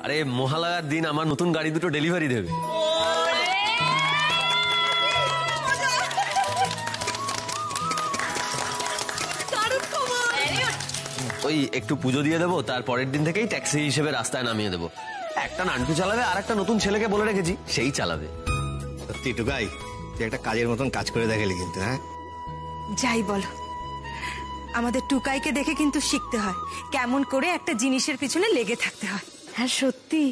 আরে মহালয়ার দিন আমার নতুন গাড়ি দুটো ডেলিভারি দেবে। ওই একটু পুজো দিয়ে দেবো, তার পরের দিন থেকেই ট্যাক্সি হিসেবে রাস্তায় নামিয়ে দেবো। একটা নান্টু চালাবে আর একটা নতুন ছেলেকে বলে রেখেছি, সেই চালাবে। সত্যি টুকাই, তুই একটা কাজের মতন কাজ করে দেখালি কিন্তু। হ্যাঁ যাই বলো, আমাদের টুকাইকে দেখে কিন্তু শিখতে হয় কেমন করে একটা জিনিসের পিছনে লেগে থাকতে হয়। হ্যাঁ সত্যি,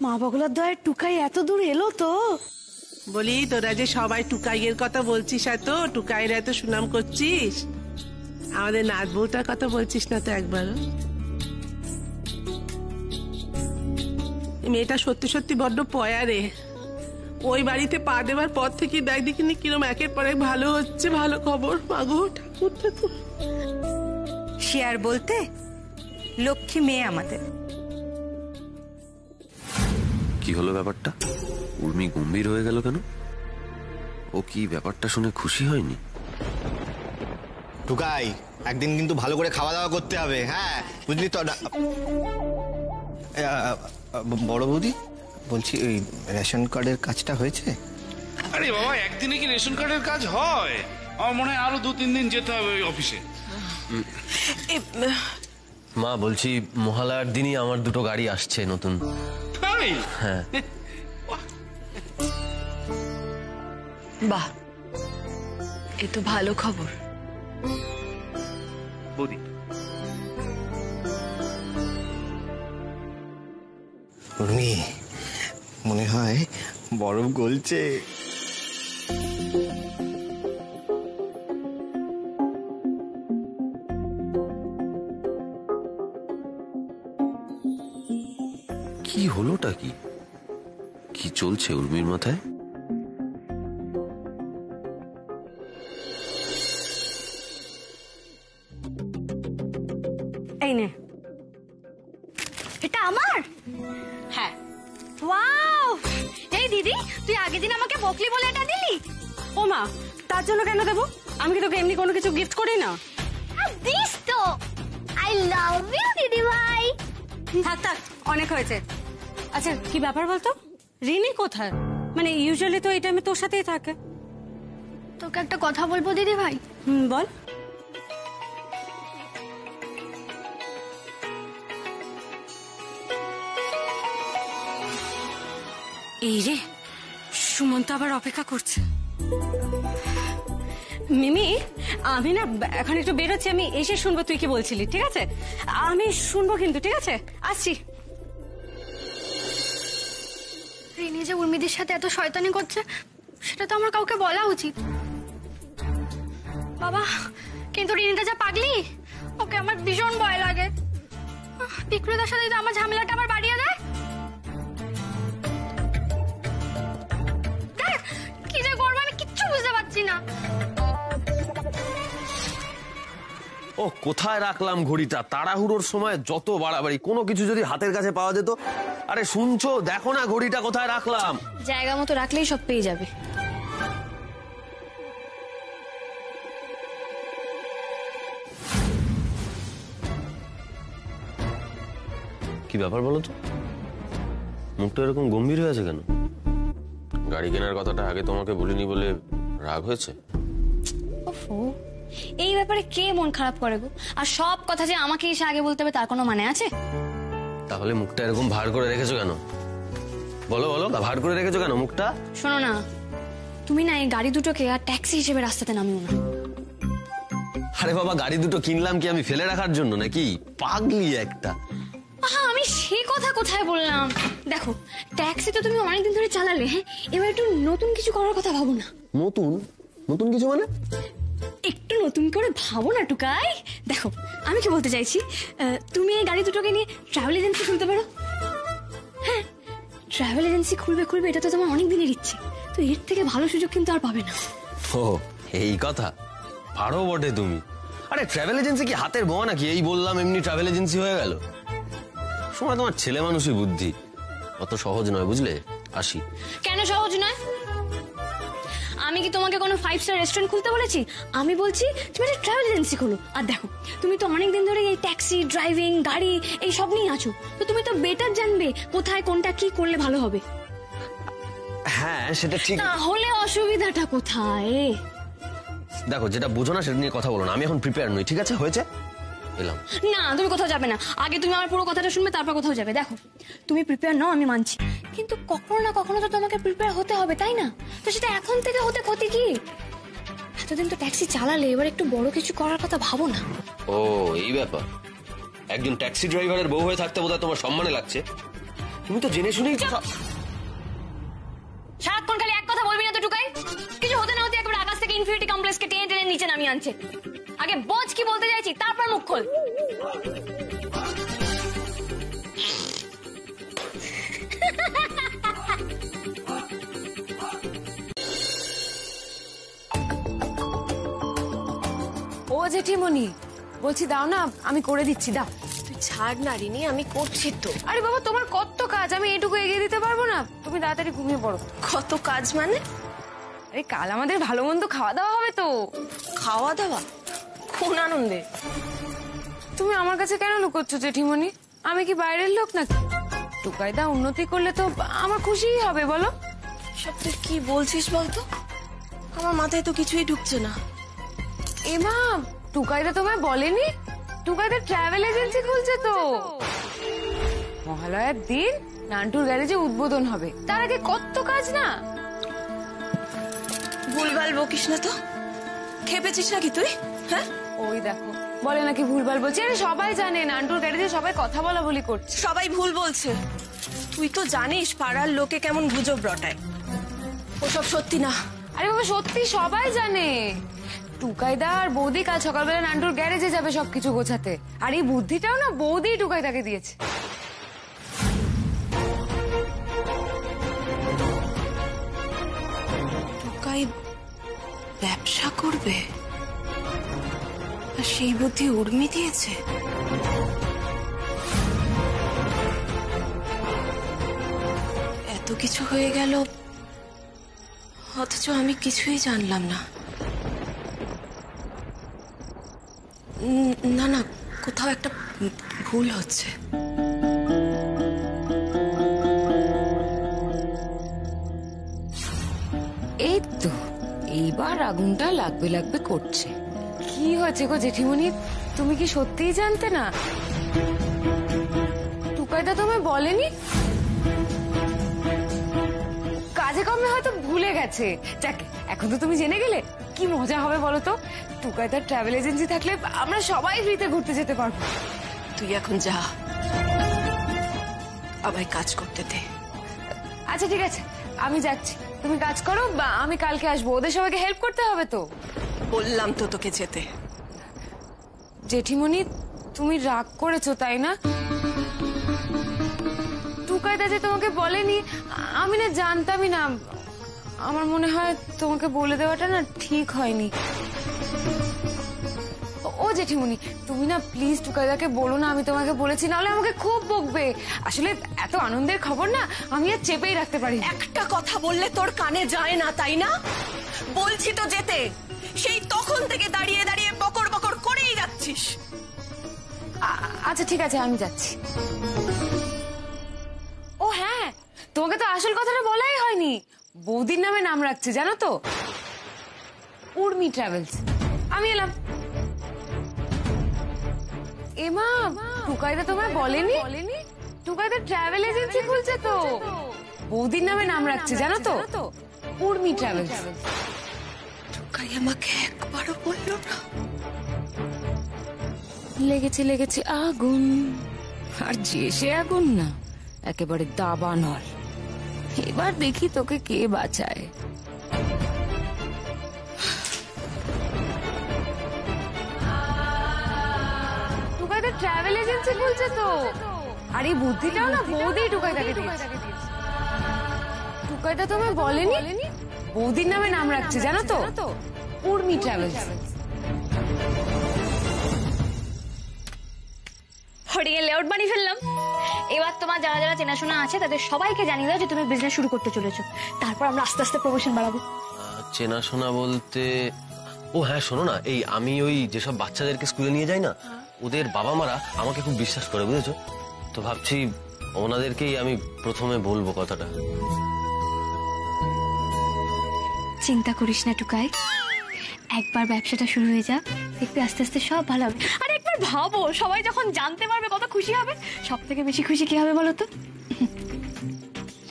মা বগলার দয়ায় টুকাই এত দূর এলো তো। বলি, তোরা যে সবাই টুকাইয়ের কথা বলছিস, এত টুকাইয়ের এত সুনাম করছিস, আমাদের নাত বউটার কথা বলছিস না তো একবারও? মেয়েটা সত্যি সত্যি বড্ড পয়া রে। ওই বাড়িতে পা দেওয়ার পর থেকে দেখ দেখিনি কিরম একের পর এক ভালো হচ্ছে, ভালো খবর। মাগো ঠাকুর ঠাকুর, সে আর বলতে, লক্ষ্মী মেয়ে আমাদের। কি হলো ব্যাপারটা? উর্মি গম্ভীর হয়ে গেল কেন? ও কি ব্যাপারটা শুনে খুশি হয়নি? টুকাই, একদিন কিন্তু ভালো করে খাওয়া দাওয়া করতে হবে। হ্যাঁ বুঝলি তো। বড় বৌদি বলছি, ওই রেশন কার্ডের কাজটা হয়েছে? আরে বাবা, একদিনে কি রেশন কার্ডের কাজ হয়? আমার মনে হয় আরো 2-3 দিন যেতে হবে ওই অফিসে। মা বলছি, মহালয়ার দিনই আমার দুটো গাড়ি আসছে নতুন। হ্যাঁ। বাহ, এ তো ভালো খবর। বৌদি, উর্মি, মনে হয় বরফ গলছে। কি হলোটা কি? কি চলছে উর্মির মাথায়? এই নে, এটা আমার? হ্যাঁ। ওয়াও! এই দিদি, তুই আগের দিন আমাকে বকলি বলে এটা দিলি? ও মা, তার জন্য কেন দেবো? আমি কি তোকে এমনি কোনো কিছু গিফট করি না? দিস তো। আই লাভ ইউ দিদি ভাই। থাক থাক, অনেক হয়েছে। আচ্ছা, কি ব্যাপার বলতো? রিনি কোথায়? মানে ইউজুয়ালি তো এই টাইমে তোর সাথেই থাকে। তোকে একটা কথা বলবো দিদি ভাই। বল। এই রে, সুমন্ত আবার অপেক্ষা করছে। মিমি, আমি না এখন একটু বেরোচ্ছি, আমি এসে শুনবো তুই কি বলছিলি, ঠিক আছে? আমি শুনবো কিন্তু, ঠিক আছে? আসছি। রিনি যে উর্মিদের সাথে এত শয়তানি করছে, সেটা তো আমার কাউকে বলা উচিত। বাবা, কিন্তু রিনিটা যা পাগলি, ওকে আমার ভীষণ ভয় লাগে। বিক্রেতার সাথে যদি আমার ঝামেলাটা আবার বাড়িয়ে দেয়, দেখ কি যে করবো আমি কিচ্ছু বুঝতে পারছি না। ও কোথায় রাখলাম ঘড়িটা? তাড়াহুড়োর সময় যত বাড়াবাড়ি। কোনো কিছু যদি হাতের কাছে পাওয়া যেত। আরে শুনছো, দেখো না ঘড়িটা কোথায় রাখলাম। জায়গা মতো রাখলেই সব পেয়ে যাবে। কি ব্যাপার বলো তো? মুখটা এরকম গম্ভীর হয়ে আছে কেন? গাড়ি কেনার কথাটা আগে তোমাকে বলিনি বলে রাগ হয়েছে? ওফো, এই ব্যাপারে কে মন খারাপ করে গো? আর সব কথা যে আমাকে এসে আগে বলতে হবে তার কোনো মানে আছে? তাহলে মুখটা এরকম ভার করে রেখেছো কেন? বলো বলো, ভার করে রেখেছো কেন মুখটা? শোনো না, তুমি না এই গাড়ি দুটোকে আর ট্যাক্সি হিসেবে রাস্তাতে নামিও না। আরে বাবা, গাড়ি দুটো কিনলাম কি আমি ফেলে রাখার জন্য নাকি? পাগলি একটা। আমি সে কথা কোথায় বললাম? দেখো, ট্যাক্সি তো তুমি অনেকদিন ধরে চালালে, হ্যাঁ, এবার একটু নতুন কিছু করার কথা ভাবো না। নতুন? নতুন কিছু মানে? একটু নতুন করে ভাবো না টুকাই। দেখো, আমি কি বলতে চাইছি, তুমি এই গাড়ি দুটোকে নিয়ে ট্রাভেল এজেন্সি খুলতে পারো। হ্যাঁ, ট্রাভেল এজেন্সি খুলবে, এটা তো তোমার অনেক দিনের ইচ্ছে। তো এর থেকে ভালো সুযোগ কিন্তু আর পাবে না। ও এই কথা, পারো বটে তুমি। আরে ট্রাভেল এজেন্সি কি হাতের বোয়া নাকি? এই বললাম এমনি ট্রাভেল এজেন্সি হয়ে গেল। সময় তোমার ছেলে মানুষই বুদ্ধি, অত সহজ নয় বুঝলে। আসি। কেন সহজ নয়? আমি কি তোমাকে কোনো 5 স্টার রেস্টুরেন্ট খুলতে বলেছি? আমি বলছি তুমি একটা ট্রাভেল এজেন্সি খোলো। আর দেখো, তুমি তো অনেকদিন ধরে এই ট্যাক্সি ড্রাইভিং গাড়ি এই সব নিয়ে আছো, তো তুমি তো বেটার জানবে কোথায় কোনটা কি করলে ভালো হবে। হ্যাঁ সেটা ঠিক। তাহলে অসুবিধাটা কোথায়? দেখো, যেটা বুঝো না সেটা নিয়ে কথা বলো না, আমি এখন প্রিপেয়ার নই। ঠিক আছে, হয়েছে, এলাম। না, তুমি কোথাও যাবে না, আগে তুমি আমার পুরো কথাটা শুনবে, তারপর কোথাও যাবে। দেখো, তুমি প্রিপেয়ার নাও, আমি মানছি, কিন্তু কখনো না কখনো তো তোমাকে প্রিপেয়ার হতে হবে, তাই না? তো সেটা এখন থেকে হতে ক্ষতি কি? এতদিন তো ট্যাক্সি চালালে, এবার একটু বড় কিছু করার কথা ভাবো না। ও এই ব্যাপার, একজন ট্যাক্সি ড্রাইভারের বউ হয়ে থাকতে বোধহয় তোমার সম্মানে লাগছে। তুমি তো জেনে শুনেই সারাক্ষণ খালি এক কথা বলবি না তো টুকাই। কিছু হতে না হতে একবার আকাশ থেকে ইনফিনিটি কমপ্লেক্সকে টেনে টেনে নিচে নামিয়ে আনছে। আগে বোঝ কি বলতে চাইছি, তারপর মুখ খোল। ও জেঠিমণি, বলছি দাও না, আমি করে দিচ্ছি, দাও। তুই ছাড় না রিনি, আমি করছি তো। আরে বাবা, তোমার কত কাজ, আমি এটুকু এগিয়ে দিতে পারবো না? তুমি তাড়াতাড়ি ঘুমিয়ে পড়ো। কত কাজ মানে? আরে কাল আমাদের ভালো মন্দ খাওয়া দাওয়া হবে তো। খাওয়া দাওয়া? কোন আনন্দে? তুমি আমার কাছে কেন লুকোচ্ছ জেঠিমণি? আমি কি বাইরের লোক নাকি? টুকাইদা উন্নতি করলে তো আমার খুশিই হবে, বলো। সব তুই কি বলছিস বলতো? আমার মাথায় তো কিছুই ঢুকছে না। এমা, টুকাইদা তোমায় বলেনি? টুকাইদা ট্রাভেল এজেন্সি খুলছে তো। মহালয়ার দিন নান্টুর গ্যারেজে উদ্বোধন হবে, তার আগে কত কাজ না। ভুলভাল বকিস না তো, খেপেছিস নাকি তুই? হ্যাঁ, ওই দেখো, বলে নাকি ভুলভাল বলছি। আরে সবাই জানে নান্টুর গ্যারেজে সবাই কথা বলা বলি করছে। সবাই ভুল বলছে। তুই তো জানিস পাড়ার লোকে কেমন গুজব রটায়, ওসব সত্যি না। আরে বাবা, সত্যি সবাই জানে। টুকাইদা আর বৌদি কাল সকালবেলা নান্টুর গ্যারেজে যাবে সবকিছু গোছাতে, আর এই বুদ্ধিটাও না বৌদি টুকাইদাকে দিয়েছে। টুকাই ব্যবসা করবে আর সেই বুদ্ধি উর্মি দিয়েছে? এত কিছু হয়ে গেল, অথচ আমি কিছুই জানলাম না। না না, কোথাও একটা ভুল হচ্ছে। এই তো এইবার আগুনটা লাগবে লাগবে করছে। কি হয়েছে গো জেঠিমণি, তুমি কি সত্যিই জানতে না? টুকাইদা তোমায় বলেনি? কাজে কমে হয়তো ভুলে গেছে। যাক, এখন তো তুমি জেনে গেলে, কি মজা হবে বলো তো। টুকাইদার ট্রাভেল এজেন্সি থাকলে আমরা সবাই ফ্রিতে ঘুরতে যেতে পারবো। তুই এখন যা, আমায় কাজ করতে দে। আচ্ছা ঠিক আছে, আমি যাচ্ছি, তুমি কাজ করো, বা আমি কালকে আসবো। ওদের সবাইকে হেল্প করতে হবে তো। বললাম তো তোকে যেতে। জেঠিমণি, তুমি রাগ করেছো তাই না? টুকাইদা যে তোমাকে বলেনি, আমি না জানতামই না। আমার মনে হয় তোমাকে বলে দেওয়াটা না ঠিক হয়নি। ও জেঠিমণি, তুমি না প্লিজ টুকাইদাকে বলো না আমি তোমাকে বলেছি, নাহলে আমাকে খুব বকবে। আসলে এত আনন্দের খবর না আমি আর চেপেই রাখতে পারি। একটা কথা বললে তোর কানে যায় না, তাই না? বলছি তো যেতে, সেই তখন থেকে দাঁড়িয়ে দাঁড়িয়ে বকর বকর করেই যাচ্ছিস। আচ্ছা ঠিক আছে, আমি যাচ্ছি। ও হ্যাঁ, তোমাকে তো আসল কথাটা বলাই হয়নি। বৌদির নামে নাম রাখছে জানো তো, উর্মি ট্রাভেলস। আমি এলাম। এমা, টুকাইদা তোমায় বলেনি? টুকাইদা ট্রাভেল এজেন্সি খুলছে তো, বৌদির নামে নাম রাখছে জানো তো, উর্মি ট্রাভেলস। টুকাই আমাকে একবারও বললো না? লেগেছে লেগেছে আগুন, আর যে সে আগুন না, একেবারে দাবানল। এবার দেখি তোকে কে বাঁচায়। টুকাইদা ট্রাভেল এজেন্সি খুলছে তো, আর এই বুদ্ধিটাও না বৌদি টুকাইদাকে দিয়েছে। টুকাইদা তোমায় বলেনি? বৌদির নামে নাম রাখছে জানো তো, উর্মি ট্রাভেলস। হোর্ডিং এর লেআউট বানিয়ে ফেললাম। এবার তোমার যারা যারা চেনাশোনা আছে তাদের সবাইকে জানিয়ে দাও যে তুমি বিজনেস শুরু করতে চলেছো। তারপর আমরা আস্তে আস্তে প্রমোশন বাড়াবো। চেনাশোনা বলতে, ও হ্যাঁ শোনো না, এই আমি ওই যেসব বাচ্চাদেরকে স্কুলে নিয়ে যাই না, ওদের বাবা মারা আমাকে খুব বিশ্বাস করে, বুঝেছো? তো ভাবছি ওনাদেরকেই আমি প্রথমে বলবো কথাটা। চিন্তা করিস না টুকাই, একবার ব্যবসাটা শুরু হয়ে যাক, দেখবি আস্তে আস্তে সব ভালো হবে। আর একবার ভাবো, সবাই যখন জানতে পারবে কত খুশি হবে। সব থেকে বেশি খুশি কি হবে বলো তো?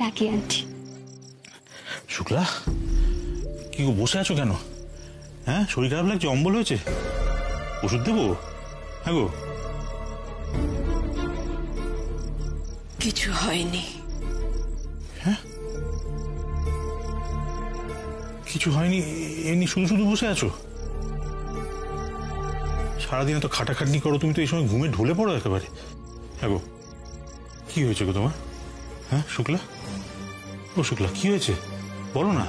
রাখি আন্টি। শুক্লা, কি গো বসে আছো কেন? হ্যাঁ, শরীর খারাপ লাগছে, অম্বল হয়েছে, ওষুধ দেবো? হ্যাঁ গো। কিছু হয়নি। হ্যাঁ, কিছু হয়নি? এমনি শুধু শুধু বসে আছো? সারাদিন এত খাটাখাটনি করো, তুমি তো এই সময় ঘুমে ঢলে পড়ো একেবারে। হ্যাঁ গো, কি হয়েছে গো তোমার? হ্যাঁ শুক্লা, ও শুক্লা, কি হয়েছে বলো না।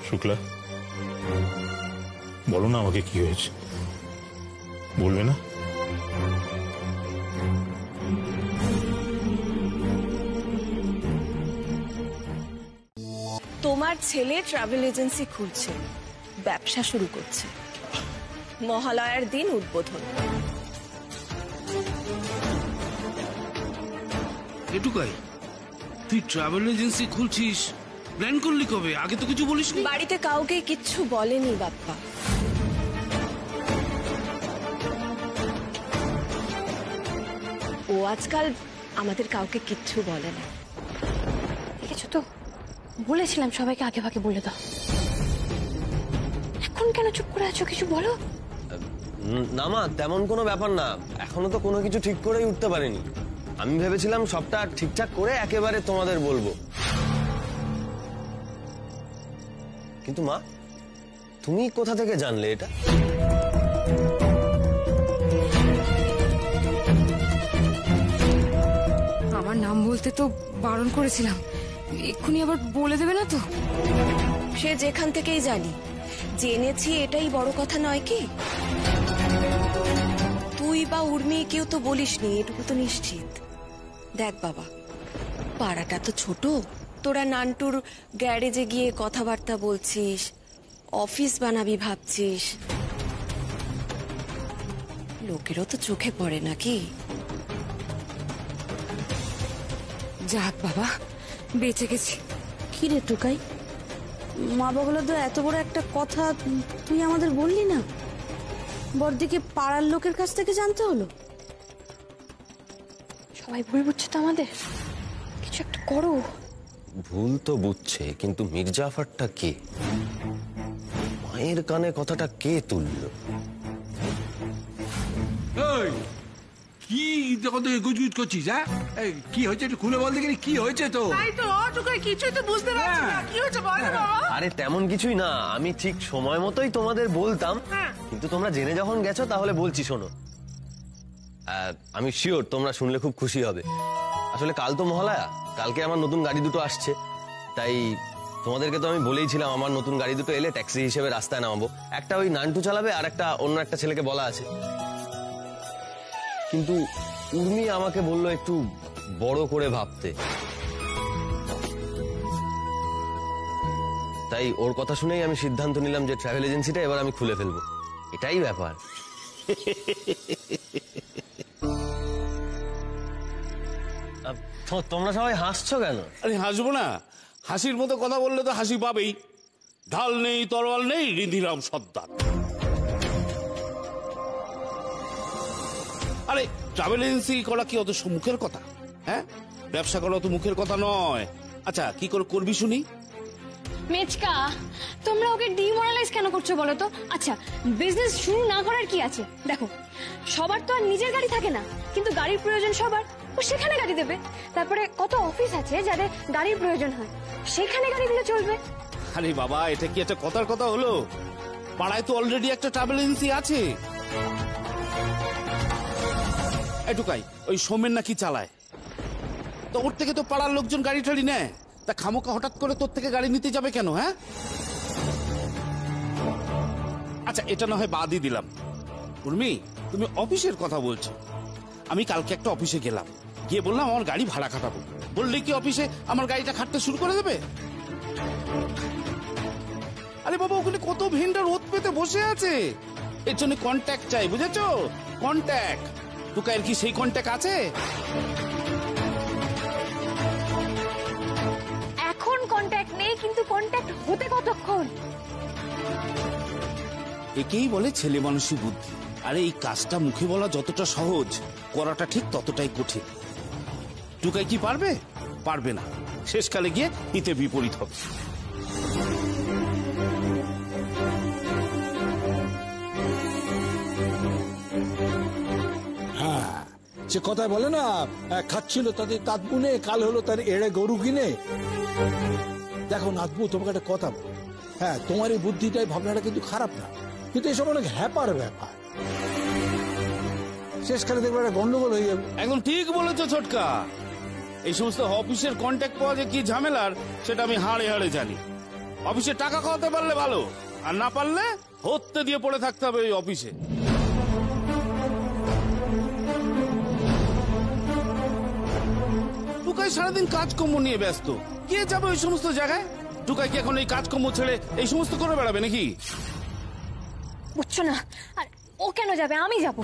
শুক্লা, বলো না আমাকে কি হয়েছে, বলবে না? তোমার ছেলে ট্রাভেল এজেন্সি খুলছে, ব্যবসা শুরু করছে, মহালয়ার দিন উদ্বোধন। এটুকাই, তুই ট্রাভেল এজেন্সি খুলছিস, প্ল্যান করলি কবে? আগে তো কিছু বলিসনি। বাড়িতে কাউকে কিচ্ছু বলেনি বাপ্পা। ও আজকাল আমাদের কাউকে কিচ্ছু বলে না। দেখেছো তো, বলেছিলাম সবাইকে আগে ভাগে বলে দাও। এখন কেন চুপ করে আছো, কিছু বলো। না মা, তেমন কোনো ব্যাপার না, এখনো তো কোনো কিছু ঠিক করেই উঠতে পারিনি। আমি ভেবেছিলাম সবটা ঠিকঠাক করে একেবারে তোমাদের বলবো। কিন্তু মা, তুমি কোথা থেকে জানলে এটা? আমার নাম বলতে তো বারণ করেছিলাম, এক্ষুনি আবার বলে দেবে না তো? সে যেখান থেকেই জানি, জেনেছি এটাই বড় কথা নয় কি? তুই বা উর্মি কেউ তো বলিসনি, এটুকু তো নিশ্চিত। দেখ বাবা, পাড়াটা তো ছোট, তোরা নান্টুর গ্যারেজে গিয়ে কথাবার্তা বলছিস, অফিস বানাবি ভাবছিস, লোকেরও তো চোখে পড়ে নাকি? যাক বাবা, বেঁচে গেছি। কি রে টুকাই, মা বাবা তো এত বড় একটা কথা তুই আমাদের বললি না? বড়দিকে পাড়ার লোকের কাছ থেকে জানতে হলো। সবাই ভুল বুঝছো তো আমাদের, কিছু একটা করো। ভুল তো বুঝছে, কিন্তু মির্জাফরটা কে? মায়ের কানে কথাটা কে তুললো? কি গুজগুজ করছিস? হ্যাঁ, কি হয়েছে একটু খুলে বল দেখি, কি হয়েছে? তো কিছুই তো বুঝতে পারছি না, কি হয়েছে বল না বাবা। আরে তেমন কিছুই না, আমি ঠিক সময় মতোই তোমাদের বলতাম, কিন্তু তোমরা জেনে যখন গেছো তাহলে বলছি শোনো। আমি শিওর তোমরা শুনলে খুব খুশি হবে। আসলে কাল তো মহালয়া, কালকে আমার নতুন গাড়ি দুটো আসছে, তাই তোমাদেরকে তো আমি বলেইছিলাম আমার নতুন গাড়ি দুটো এলে ট্যাক্সি হিসেবে রাস্তায় নামাবো। একটা ওই নান্টু চালাবে, আর একটা অন্য একটা ছেলেকে বলা আছে। কিন্তু উর্মি আমাকে বললো একটু বড় করে ভাবতে, তাই ওর কথা শুনেই আমি সিদ্ধান্ত নিলাম যে ট্রাভেল এজেন্সিটা এবার আমি খুলে ফেলবো। এটাই ব্যাপার। তোমরা সবাই হাসছো কেন? আরে হাসবো না, হাসির মতো কথা বললে তো হাসি পাবেই। ঢাল নেই, তরোয়াল নেই, রিধিরাম সর্দার। আরে ট্রাভেল এজেন্সি করা কি অত মুখের কথা? হ্যাঁ, ব্যবসা করা তো মুখের কথা নয়। আচ্ছা, কি করে করবি শুনি? মেচকা, তোমরা ওকে ডিমোরালাইজ কেন করছো বলো তো? আচ্ছা, বিজনেস শুরু না করার কি আছে? দেখো, সবার তো আর নিজের গাড়ি থাকে না, কিন্তু গাড়ির প্রয়োজন সবার, ও সেখানে গাড়ি দেবে। তারপরে কত অফিস আছে যাদের গাড়ির প্রয়োজন হয়, সেখানে গাড়িগুলো চলবে। আরে বাবা, এটা কি একটা কথার কথা হলো? পাড়ায় তো অলরেডি একটা ট্রাভেল এজেন্সি আছে। এটুকাই, ওই সোমেন নাকি চালায়, তো ওর থেকে তো পাড়ার লোকজন গাড়ি টাড়ি নেয়। তা খামোকা হঠাৎ করে তোর থেকে গাড়ি নিতে যাবে কেন? হ্যাঁ, আচ্ছা এটা না হয় বাদই দিলাম। উর্মি, তুমি অফিসের কথা বলছো, আমি কালকে একটা অফিসে গেলাম, গিয়ে বললাম আমার গাড়ি ভাড়া খাটাবো। বললে কি অফিসে আমার গাড়িটা খাটতে শুরু করে দেবে? আরে বাবা, ওখানে কত ভেন্ডার ওত পেতে বসে আছে, এর জন্য কন্ট্যাক্ট চাই, বুঝেছো? কন্ট্যাক্ট। টুকাইয়ের কি সেই কন্ট্যাক্ট আছে? এখন কন্ট্যাক্ট নেই, কিন্তু কন্ট্যাক্ট হতে কতক্ষণ? একেই বলে ছেলে মানুষই বুদ্ধি। আরে এই কাজটা মুখে বলা যতটা সহজ, করাটা ঠিক ততটাই কঠিন। টুকাই কি পারবে? পারবে না। শেষকালে গিয়ে হিতে বিপরীত হবে। হ্যাঁ, সে কথায় বলে না, খাচ্ছিল তাদের তাঁত বুনে, কাল হলো তার এড়ে গরু কিনে। দেখো নাতবু, তোমাকে একটা কথা বল, হ্যাঁ তোমার এই বুদ্ধিটাই ভাবনাটা কিন্তু খারাপ না, কিন্তু এসব অনেক হ্যাপার ব্যাপার, শেষকালে দেখবে একটা গন্ডগোল হয়ে যাবে। একদম ঠিক বলেছো ছোটকা। এই সমস্ত অফিসের কন্ট্যাক্ট পাওয়া যে কি ঝামেলার, সেটা আমি হাড়ে হাড়ে জানি। অফিসে টাকা খাওয়াতে পারলে ভালো, আর না পারলে হত্যে দিয়ে পড়ে থাকতে হবে ওই অফিসে। টুকাই সারাদিন কাজকর্ম নিয়ে ব্যস্ত, কে যাবে ওই সমস্ত জায়গায়? টুকাই কি এখন এই কাজকর্ম ছেড়ে এই সমস্ত করে বেড়াবে নাকি? বুঝছো না? আর ও কেন যাবে? আমি যাব।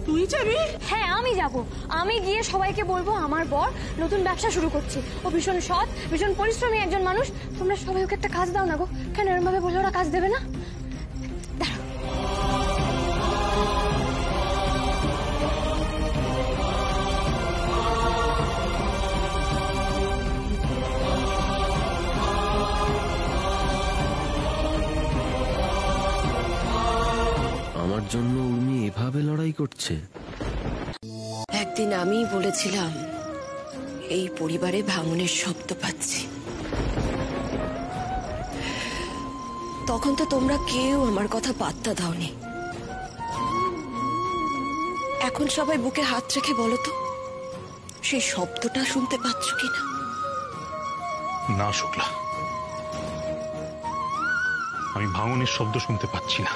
তুই যাবি? হ্যাঁ, আমি যাব। আমি গিয়ে সবাইকে বলবো আমার বর নতুন ব্যবসা শুরু করছে, ও ভীষণ সৎ, ভীষণ পরিশ্রমী একজন মানুষ। তোমরা সবাই ওকে একটা কাজ দাও না গো। কেন এরকম ভাবে বলে ওরা কাজ দেবে না? আমার জন্য উর্মি এভাবে লড়াই করছে। একদিন আমি বলেছিলাম এই পরিবারে ভাঙনের শব্দ পাচ্ছি, তখন তো তোমরা কেউ আমার কথা পাত্তা দাওনি। এখন সবাই বুকে হাত রেখে বলো তো, সেই শব্দটা শুনতে পাচ্ছ কিনা? না শুক্লা, আমি ভাঙনের শব্দ শুনতে পাচ্ছি না,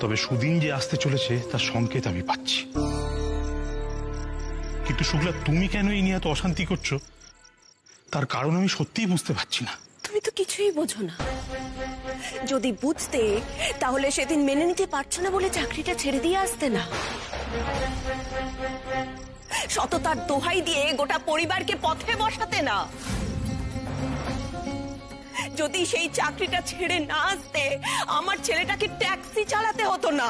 তবে সুদিন যে আসতে চলেছে তার সংকেত আমি পাচ্ছি। কিন্তু শুক্লা, তুমি কেন এই নিয়ে এত অশান্তি করছো, তার কারণ আমি সত্যিই বুঝতে পারছি না। তুমি তো কিছুই বোঝো না। যদি বুঝতে, তাহলে সেদিন মেনে নিতে পারছো না বলে চাকরিটা ছেড়ে দিয়ে আসতে না। সততার দোহাই দিয়ে গোটা পরিবারকে পথে বসাতে না। যদি সেই চাকরিটা ছেড়ে না আসতে, আমার ছেলেটাকে ট্যাক্সি চালাতে হতো না।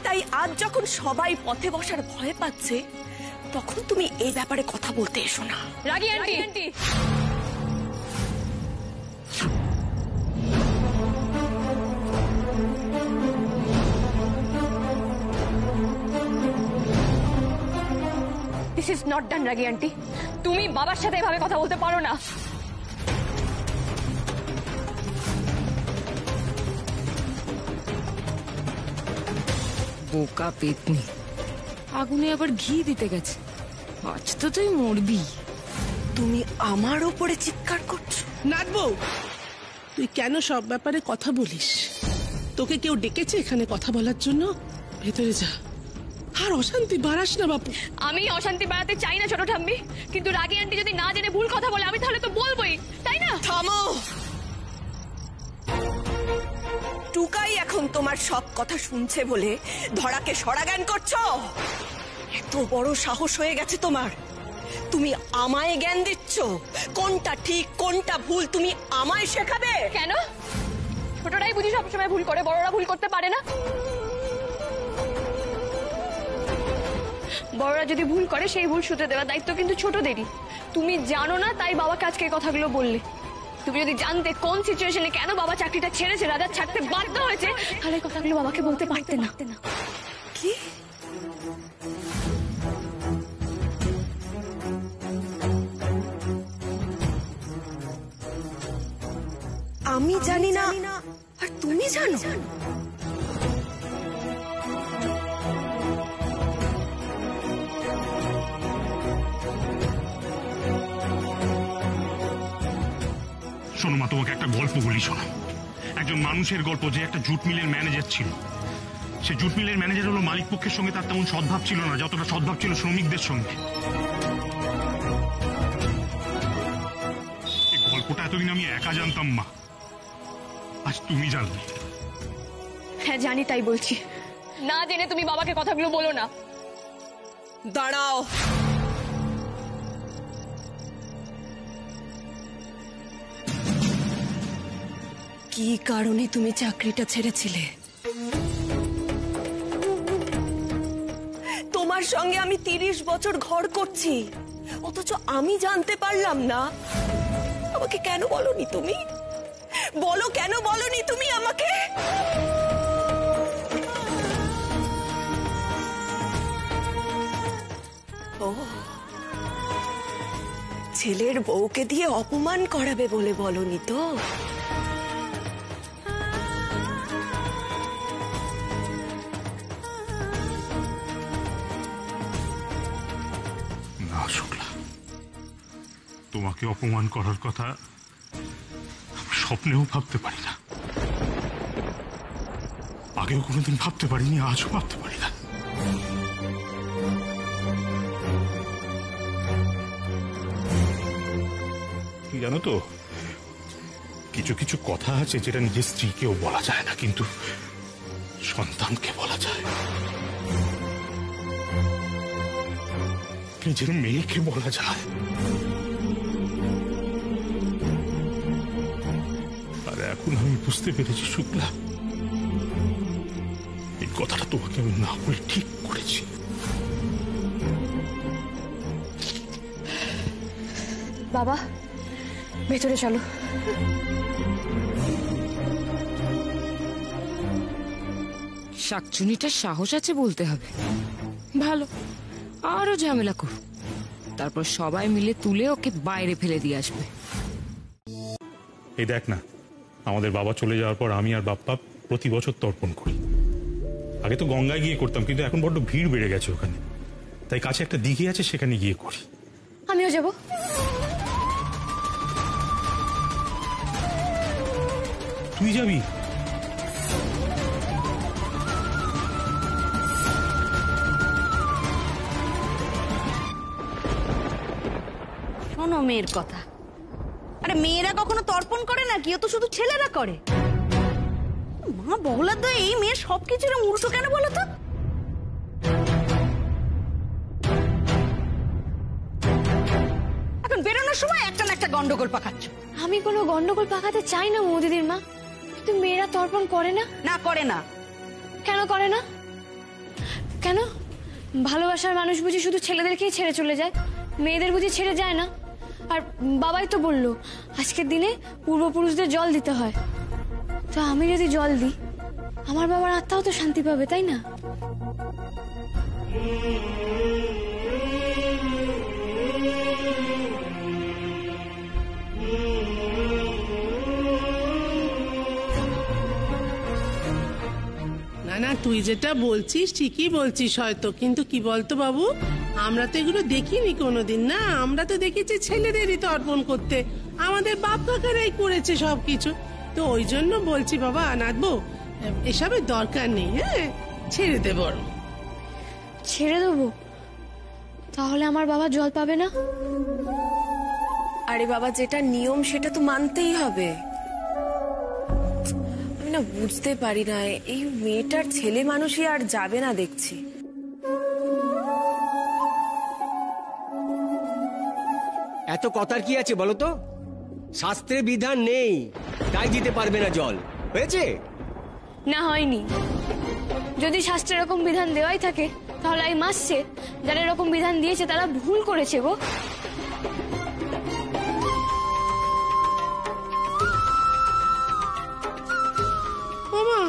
তাই আজ যখন সবাই পথে বসার ভয় পাচ্ছে, তখন তুমি এই ব্যাপারে কথা বলতে এসো না। রাগি aunty, this is not done. Ragi aunty, তুমি বাবার সাথে এভাবে কথা বলতে পারো না। বোকা পেতনি, আগুনে আবার ঘি দিতে গেছে। আজ তো তুই মরবি। তুমি আমার উপরে চিৎকার করছো? নাটবো, তুই কেন সব ব্যাপারে কথা বলিস? তোকে কেউ ডেকেছে এখানে কথা বলার জন্য? ভেতরে যা, আর অশান্তি বাড়াস না বাপু। আমি অশান্তি বাড়াতে চাই না ছোট ঠাম্মি, কিন্তু রাগি আন্টি যদি না জেনে ভুল কথা বলে, আমি তাহলে তো বলবোই, তাই না? থামো। টুকাই এখন তোমার সব কথা শুনছে বলে ধরাকে সরাজ্ঞান করছো? এত বড় সাহস হয়ে গেছে তোমার? তুমি আমায় জ্ঞান দিচ্ছ? কোনটা ঠিক কোনটা ভুল তুমি আমায় শেখাবে? কেন? ছোটরাই বুঝি সবসময় ভুল করে, বড়রা ভুল করতে পারে না? বড়রা যদি ভুল করে, সেই ভুল শুধরে দেওয়ার দায়িত্ব কিন্তু ছোটদেরই। তুমি জানো না, তাই বাবাকে আজকে এই কথাগুলো বললে। তুমি যদি জানতে কোন সিচুয়েশনে কেন বাবা চাকরিটা ছেড়েছে, রাজা ছাড়তে বাধ্য হয়েছে, তাহলে কথাগুলো বাবাকে বলতে পারতে না। কি? আমি জানি না, আর তুমি জানো? শোনো মা, তোমাকে একটা গল্প বলি, শোনো। একজন মানুষের গল্প, যে একটা জুট মিলের ম্যানেজার ছিল। সে জুট মিলের ম্যানেজার হলো মালিক পক্ষের সঙ্গে তার তেমন সদ্ভাব ছিল না যতটা সদ্ভাব ছিল শ্রমিকদের সঙ্গে। এই গল্পটা এতদিন আমি একা জানতাম মা, আজ তুমি জানলে। হ্যাঁ জানি, তাই বলছি। না জেনে তুমি বাবাকে কথাগুলো বলো না। দাঁড়াও, কি কারণে তুমি চাকরিটা ছেড়েছিলে? তোমার সঙ্গে আমি 30 বছর ঘর করছি, অথচ আমি জানতে পারলাম না। আমাকে কেন বলনি তুমি? বলো, কেন বলনি তুমি আমাকে? ও, ছেলের বউকে দিয়ে অপমান করাবে বলে বলনি তো? না শুক্লা, তোমাকে অপমান করার কথা স্বপ্নেও ভাবতে পারি না। আগেও কোনোদিন ভাবতে পারিনি, আজও ভাবতে পারি না। কি জানো তো, কিছু কিছু কথা আছে যেটা নিজের স্ত্রীকেও বলা যায় না, কিন্তু সন্তানকে বলা যায়, নিজের মেয়েকে বলা যায়। আর এখন আমি বুঝতে পেরেছি শুক্লা, এই কথাটা তোমাকে আমি না বলে ঠিক করেছি। বাবা ভেতরে চলো। শাকচুনিটার সাহস আছে বলতে হবে। ভালো, আরো ঝামেলা করো, তারপর সবাই মিলে তুলে ওকে বাইরে ফেলে দিয়ে আসবে। এই দেখ না, আমাদের বাবা চলে যাওয়ার পর আমি আর বাপ্পা প্রতি বছর তর্পণ করি। আগে তো গঙ্গায় গিয়ে করতাম, কিন্তু এখন বড্ড ভিড় বেড়ে গেছে ওখানে, তাই কাছে একটা দিঘি আছে, সেখানে গিয়ে করি। আমিও যাব। তুই যাবি? শোনো মেয়ের কথা। আরে মেয়েরা কখনো তর্পণ করে না কি? ও তো শুধু ছেলেরা করে। মা বহলার দয় এই মেয়ে সবকিছু এরকম উল্টো কেন বলো তো? এখন বেরোনোর সময় একটা না একটা গন্ডগোল পাকাচ্ছ। আমি কোনো গন্ডগোল পাকাতে চাই না বৌদিদির মা, কিন্তু মেয়েরা তর্পণ করে না। না করে না। কেন করে না? কেন? ভালোবাসার মানুষ বুঝি শুধু ছেলেদেরকেই ছেড়ে চলে যায়, মেয়েদের বুঝি ছেড়ে যায় না? আর বাবাই তো বললো আজকের দিনে পূর্বপুরুষদের জল দিতে হয়। তো আমি যদি জল দিই, আমার বাবার আত্মাও তো শান্তি পাবে, তাই না? না না, তুই যেটা বলছিস ঠিকই বলছিস হয়তো, কিন্তু কি বলতো বাবু, আমরা তো এগুলো দেখিনি কোনোদিন। না, আমরা তো দেখেছি ছেলেদেরই তর্পণ করতে, আমাদের বাপ কাকারাই করেছে সবকিছু। তো ওই জন্য বলছি বাবা, নাচবো এসবের দরকার নেই। হ্যাঁ, ছেড়ে দে বরং। ছেড়ে দেবো? তাহলে আমার বাবা জল পাবে না? আরে বাবা, যেটা নিয়ম সেটা তো মানতেই হবে। আমি না বুঝতে পারি না, এই মেয়েটার ছেলে মানুষই আর যাবে না দেখছি। এত কথার কি আছে বলো তো? শাস্ত্রে বিধান নেই, তাই দিতে পারবে না জল, হয়েছে? না, হয়নি। যদি শাস্ত্রে এরকম বিধান দেওয়াই থাকে, তাহলে এই মাসছে যারা এরকম বিধান দিয়েছে তারা ভুল করেছে গো। মামা,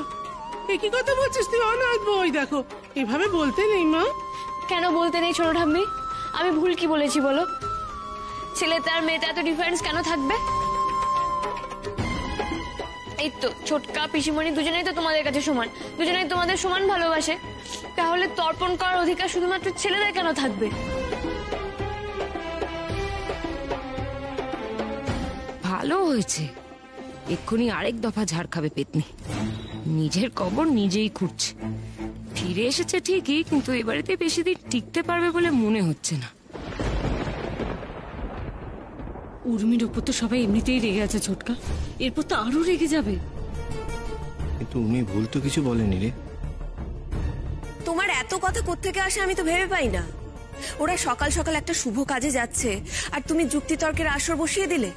একই কথা বলছিস তুই? অনাথ ওই দেখো, এভাবে বলতে নেই মা। কেন বলতে নেই ছোট ঠাম্মি? আমি ভুল কি বলেছি বলো? ছেলেটা আর মেয়েটা এত ডিফারেন্স কেন থাকবে? এই তো ছোটকা পিসিমণি দুজনেই তো তোমাদের কাছে সমান, দুজনেই তোমাদের সমান ভালোবাসে, তাহলে তর্পণ করার অধিকার শুধুমাত্র ছেলেদের কেন থাকবে? ভালো হয়েছে, এক্ষুনি আরেক দফা ঝাড় খাবে পেতনি। নিজের কবর নিজেই খুঁড়ছে। ফিরে এসেছে ঠিকই, কিন্তু এ বাড়িতে বেশি দিন টিকতে পারবে বলে মনে হচ্ছে না। উর্মির ওপর তো সবাই এমনিতেই রেগে আছে ছোটকা, এরপর তো আরো রেগে যাবে। কিন্তু উনি ভুল তো কিছু বলেনি রে। তোমার এত কথা কোত্থেকে আসে আমি তো ভেবে পাই না। ওরা সকাল সকাল একটা শুভ কাজে যাচ্ছে আর তুমি যুক্তিতর্কের আসর বসিয়ে দিলে।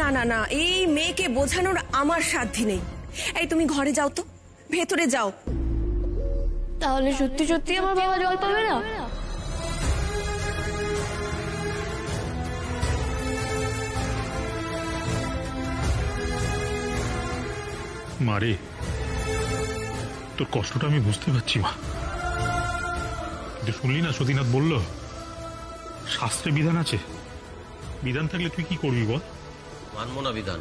না না না, এই মেয়েকে বোঝানোর আমার সাধ্যি নেই। এই তুমি ঘরে যাও তো, ভেতরে যাও। তাহলে সত্যি সত্যি আমার বাবা জল পাবে না? মারে, তোর কষ্টটা আমি বুঝতে পারছি মা, কিন্তু শুনলি না সতীনাথ বলল শাস্ত্রে বিধান আছে। বিধান থাকলে তুই কি করবি বল? মানব না বিধান।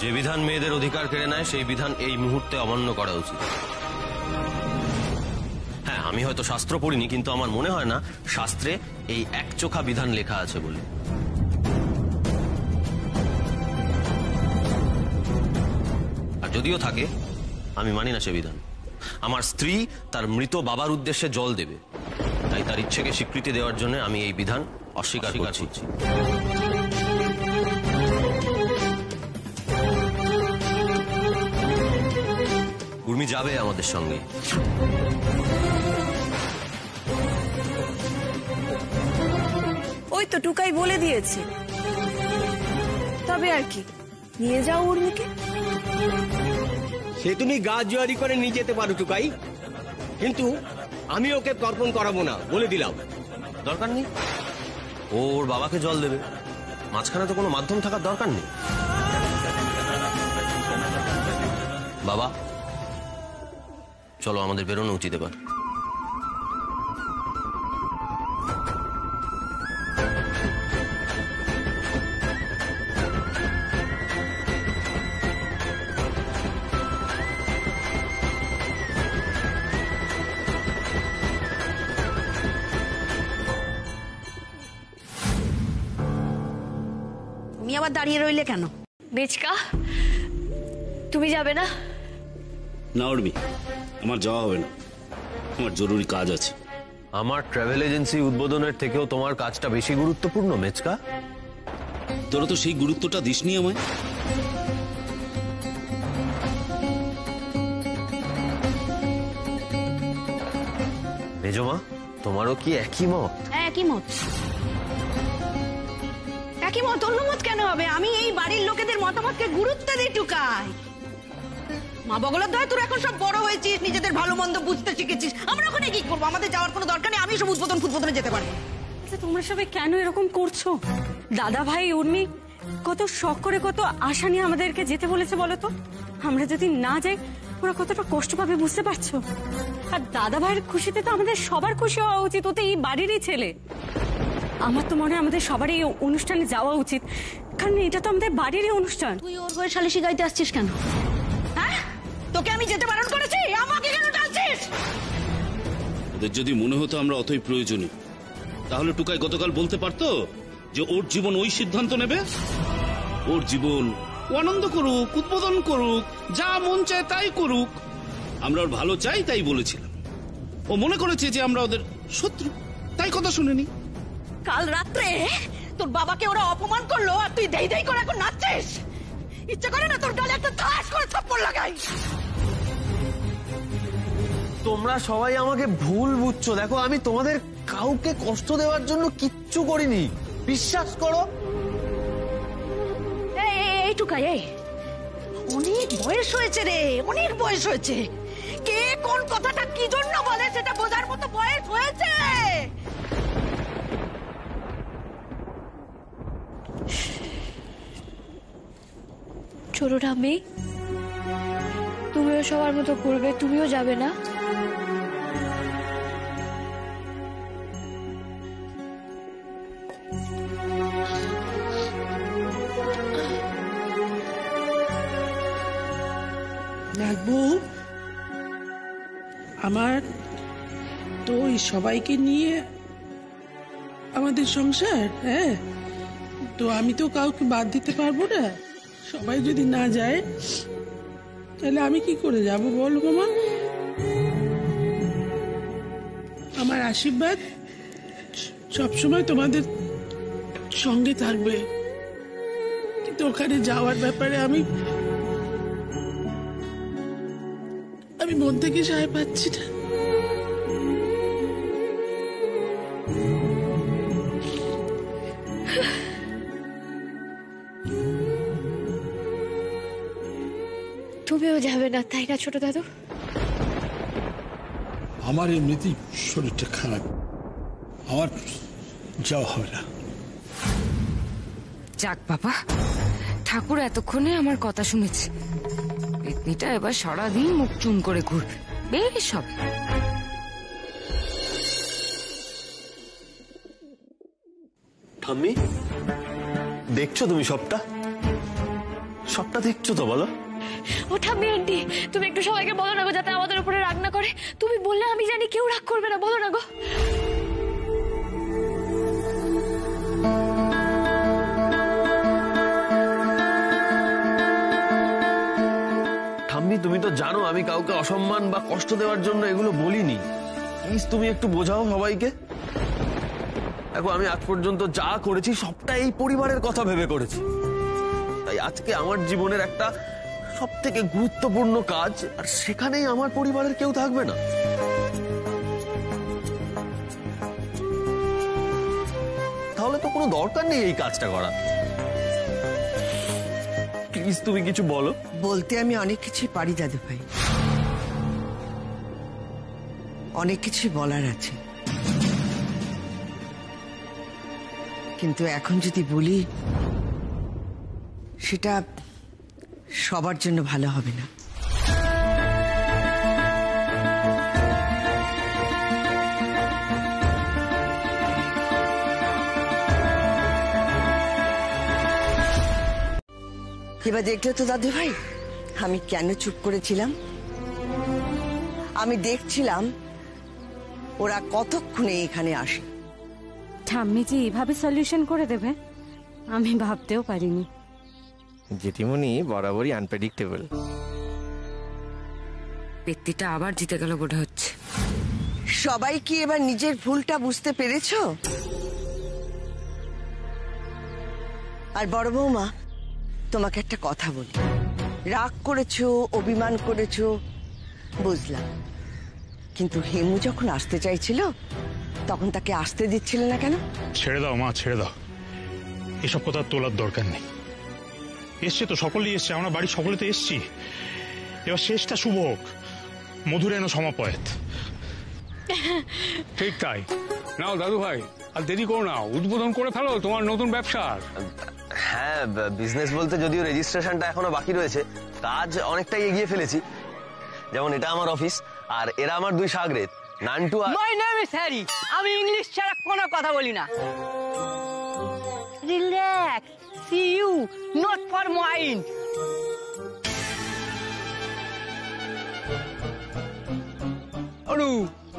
যে বিধান মেয়েদের অধিকার কেড়ে নেয় সেই বিধান এই মুহূর্তে অমান্য করা উচিত। হ্যাঁ, আমি হয়তো শাস্ত্র পড়িনি, কিন্তু আমার মনে হয় না শাস্ত্রে এই একচোখা বিধান লেখা আছে বলে। আর যদিও থাকে, আমি মানি না সে বিধান। আমার স্ত্রী তার মৃত বাবার উদ্দেশ্যে জল দেবে, তাই তার ইচ্ছেকে স্বীকৃতি দেওয়ার জন্য আমি এই বিধান অস্বীকার করছি। উর্মি যাবে আমাদের সঙ্গে। ওই তো টুকাই বলে দিয়েছে। তবে আর কি, নিয়ে যাও উর্মিকে। সে তুমি গা জোয়ারি করে নিয়ে যেতে পারো টুকাই, কিন্তু আমি ওকে তর্পণ করাবো না, বলে দিলাম। দরকার নেই, ওর বাবাকে জল দেবে, মাঝখানে তো কোনো মাধ্যম থাকার দরকার নেই। বাবা চলো, আমাদের বেরোনো উচিত এবার। তুমি আবার দাঁড়িয়ে রইলে কেন? বেচকা, তুমি যাবে না? না উর্মি, আমার যাওয়া হবে না, আমার জরুরি কাজ আছে। আমার ট্রাভেল এজেন্সি উদ্বোধনের থেকেও তোমার কাজটা বেশি গুরুত্বপূর্ণ মেচকা। তোরা তো সেই গুরুত্বটা দিসনি আমায়। মেজমা, তোমারও কি একই মত? একই মত। একই মত, অন্য মত কেন হবে? আমি এই বাড়ির লোকেদের মতামতকে গুরুত্ব দিই টুকাই। মা বগলার দয় তোরা এখন সব বড় হয়েছিস, নিজেদের ভালো মন্দ বুঝতে শিখেছিস। আমরা ওখানে কি করবো? আমাদের যাওয়ার কোনো দরকার নেই, আমি সব উদ্বোধনে যেতে পারবো। তোমরা সবাই কেন এরকম করছো? দাদা ভাই উর্মি কত শখ করে, কত আশা নিয়ে আমাদেরকে যেতে বলেছে বলো তো। আমরা যদি না যাই ওরা কতটা কষ্ট পাবে বুঝতে পারছো? আর দাদা ভাইয়ের খুশিতে তো আমাদের সবার খুশি হওয়া উচিত, ও তো এই বাড়িরই ছেলে। আমার তো মনে হয় আমাদের সবারই এই অনুষ্ঠানে যাওয়া উচিত, কারণ এটা তো আমাদের বাড়িরই অনুষ্ঠান। তুই ওর হয়ে সালিশি গাইতে আসছিস কেন? হ্যাঁ, তোকে আমি যেতে বারণ করেছি, আমাকে কেন টানছিস? ওদের যদি মনে হতো আমরা অতই প্রয়োজনীয়, তাহলে টুকাই গতকাল বলতে পারতো যে ওর জীবন ওই সিদ্ধান্ত নেবে। ওর জীবন ও আনন্দ করুক, উদ্বোধন করুক, যা মন চায় তাই করুক। আমরা ওর ভালো চাই তাই বলেছিলাম। ও মনে করেছে যে আমরা ওদের শত্রু, তাই কথা শুনেনি। কাল রাত্রে তোর বাবাকে ওরা অপমান করলো আর তুই দেই দেই করে এখন নাচছিস। ইচ্ছা করে না তোর গালে একটা ধাস করে থাপ্পড় লাগাই? তোমরা সবাই আমাকে ভুল বুঝছো। দেখো, আমি তোমাদের কাউকে কষ্ট দেওয়ার জন্য কিচ্ছু করিনি, বিশ্বাস করো। এই টুকাই, এই অনেক বয়স হয়েছে রে, অনেক বয়স হয়েছে। কে কোন কথাটা কি জন্য বলে সেটা বোঝার মতো বয়স হয়েছে। ছোট ঠাম্মি, তুমিও সবার মতো করবে, তুমিও যাবে না? আমার তো ওই সবাইকে নিয়ে আমাদের সংসার, হ্যাঁ, তো আমি তো কাউকে বাদ দিতে পারবো না। সবাই যদি না যায় তাহলে আমি কি করে যাব বল মামা? আমার আশীর্বাদ সবসময় তোমাদের সঙ্গে থাকবে, কিন্তু ওখানে যাওয়ার ব্যাপারে আমি মন থেকে সায় পাচ্ছি না। তুমিও যাবে না তাই না ছোট দাদু? আমার এমনিতেই শরীরটা খারাপ, আমার যাওয়া হবে না। যাক বাবা, ঠাকুর এতক্ষণে আমার কথা শুনেছে। পেতনিটা এবার সারাদিন মুখ চুন করে ঘুরবে, বেশ হবে। ঠাম্মি, দেখছো তুমি সবটা? সবটা দেখছো তো বলো? ও ঠাম্মি আন্টি, তুমি একটু সবাইকে বলো না গো, যাতে আমাদের উপরে রাগ না করে। তুমি বললে আমি জানি কেউ রাগ করবে না, বলো না গো। ঠাম্মি, তুমি তো জানো আমি কাউকে অসম্মান বা কষ্ট দেওয়ার জন্য এগুলো বলিনি। প্লিজ তুমি একটু বোঝাও সবাইকে। দেখো, আমি আজ পর্যন্ত যা করেছি সবটা এই পরিবারের কথা ভেবে করেছি। তাই আজকে আমার জীবনের একটা সব থেকে গুরুত্বপূর্ণ কাজ, আর সেখানেই আমার পরিবারের কেউ থাকবে না। তাহলে তো কোনো দরকার নেই এই কাজটা করা। প্লিজ তুমি কিছু বলো। বলতে আমি অনেক কিছুই পারি দাদু ভাই, অনেক কিছুই বলার আছে, কিন্তু এখন যদি বলি সেটা সবার জন্য ভালো হবে না। এবার দেখলে তো দাদু ভাই আমি কেন চুপ করেছিলাম? আমি দেখছিলাম ওরা কতক্ষণে এখানে আসে। ঠাম্মি যে এইভাবে সলিউশন করে দেবে আমি ভাবতেও পারিনি। জেঠিমণি বরাবরই আনপ্রেডিক্টেবল। পেতনিটা আবার জিতে গেল বোধ হচ্ছে। সবাই কি এবার নিজের ভুলটা বুঝতে পেরেছো? আর বড় বৌমা, তোমাকে একটা কথা বলি, রাগ করেছো, অভিমান করেছো বুঝলাম, কিন্তু হেমু যখন আসতে চাইছিল তখন তাকে আসতে দিচ্ছিলে না কেন? ছেড়ে দাও মা, ছেড়ে দাও, এসব কথা তোলার দরকার নেই। এসছে তো, সকলেই এসছে, আমরা বাড়ি সকলে তো এসছি। এবার শেষটা শুভ হোক, মধুরেণ সমাপয়েত। ঠিক তাই। নাও দাদু ভাই, আর দেরি করো না, উদ্বোধন করে ফেলো তোমার নতুন ব্যবসার। হ্যাঁ, বিজনেস বলতে যদিও রেজিস্ট্রেশনটা এখনো বাকি রয়েছে, কাজ অনেকটাই এগিয়ে ফেলেছি। যেমন এটা আমার অফিস, আর এরা আমার দুই শাগরেদ, নান্টু আর মাই নেম ইজ হ্যারি। আমি ইংলিশ ছাড়া কোনো কথা বলি না। Relax, see you, not for mind. অরু